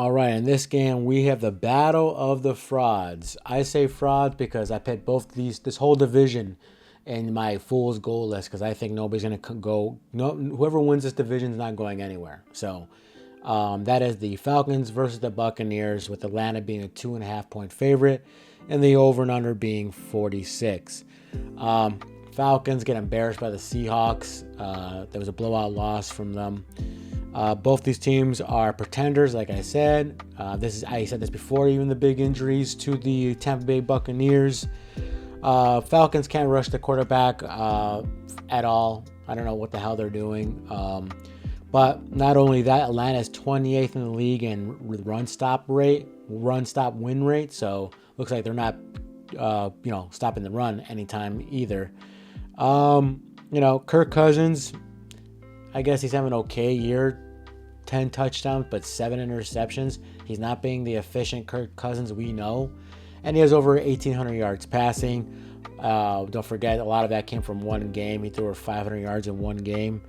All right, in this game, we have the battle of the frauds. I say frauds because I picked this whole division in my fool's goal list because I think nobody's going to go. No, whoever wins this division is not going anywhere. So that is the Falcons versus the Buccaneers, with Atlanta being a 2.5-point favorite and the over and under being 46. Falcons get embarrassed by the Seahawks. There was a blowout loss from them. Both these teams are pretenders, like I said. I said this before, even the big injuries to the Tampa Bay Buccaneers. Falcons can't rush the quarterback at all. I don't know what the hell they're doing. But not only that, Atlanta is 28th in the league in run stop win rate. So looks like they're not, stopping the run anytime either. Kirk Cousins, I guess he's having an okay year. 10 touchdowns, but 7 interceptions. He's not being the efficient Kirk Cousins we know. And he has over 1,800 yards passing. Don't forget, a lot of that came from one game. He threw over 500 yards in one game.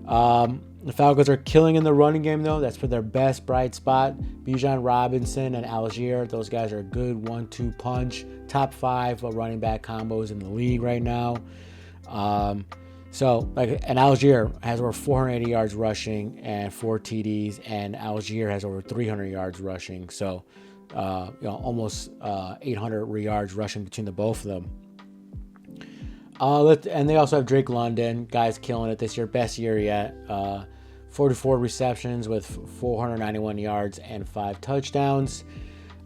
The Falcons are killing in the running game, though. That's for their best bright spot. Bijan Robinson and Algier, those guys are a good 1-2 punch. Top 5 running back combos in the league right now. And Algier has over 480 yards rushing and 4 TDs, and Algier has over 300 yards rushing. So, almost 800 yards rushing between the both of them. And they also have Drake London, guys killing it this year, best year yet. 44 receptions with 491 yards and 5 touchdowns.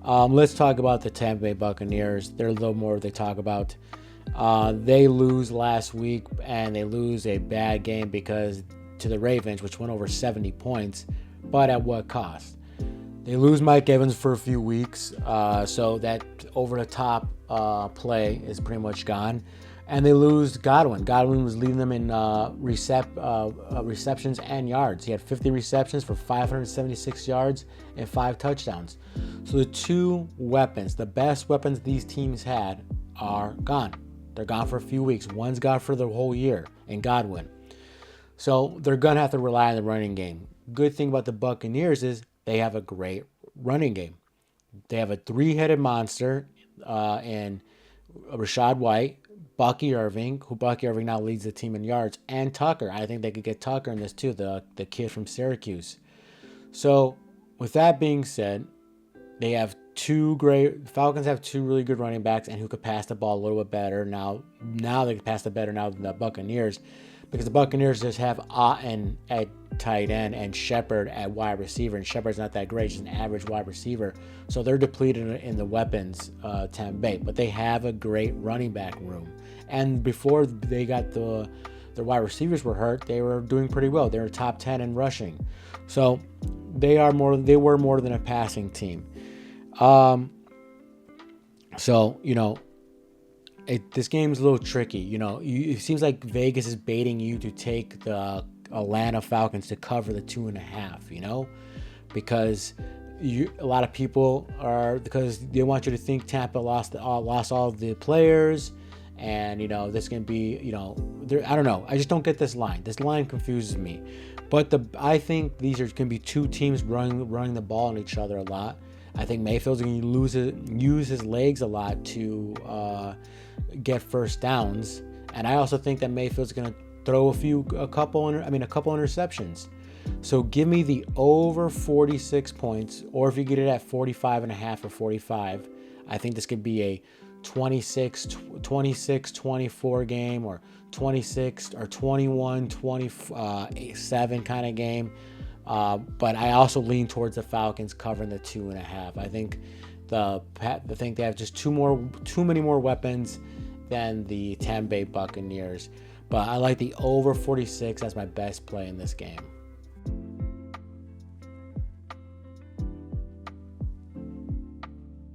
Let's talk about the Tampa Bay Buccaneers. They're a little more they talk about. They lose last week, and they lose a bad game because to the Ravens, which went over 70 points, but at what cost? They lose Mike Evans for a few weeks, so that over-the-top play is pretty much gone. And they lose Godwin. Godwin was leading them in receptions and yards. He had 50 receptions for 576 yards and 5 touchdowns. So the two weapons, the best weapons these teams had, are gone. They're gone for a few weeks. One's gone for the whole year in Godwin. So they're going to have to rely on the running game. Good thing about the Buccaneers is they have a great running game. They have a 3-headed monster in Rachaad White, Bucky Irving now leads the team in yards, and Tucker. I think they could get Tucker in this too, the kid from Syracuse. So with that being said, they have Falcons have 2 really good running backs and who could pass the ball a little bit better. Now they can pass it better now than the Buccaneers, because the Buccaneers just have Otten at tight end and Shepard at wide receiver, and Shepard's not that great, just an average wide receiver. So they're depleted in the weapons, Tampa Bay, but they have a great running back room. And before they got their wide receivers were hurt, they were doing pretty well. They were top 10 in rushing. So they were more than a passing team. This game's a little tricky. It seems like Vegas is baiting you to take the Atlanta Falcons to cover the 2.5. Because a lot of people because they want you to think Tampa lost all of the players, and this can be I don't know. I just don't get this line. This line confuses me. But I think these are going to be two teams running the ball on each other a lot. I think Mayfield's going to use his legs a lot to get first downs, and I also think that Mayfield's going to throw a couple interceptions. So give me the over 46 points, or if you get it at 45.5 or 45, I think this could be a 26-24 game, or 26 or 21-27 kind of game. But I also lean towards the Falcons covering the 2.5. I think they have just too many more weapons than the Tampa Bay Buccaneers. But I like the over 46 as my best play in this game.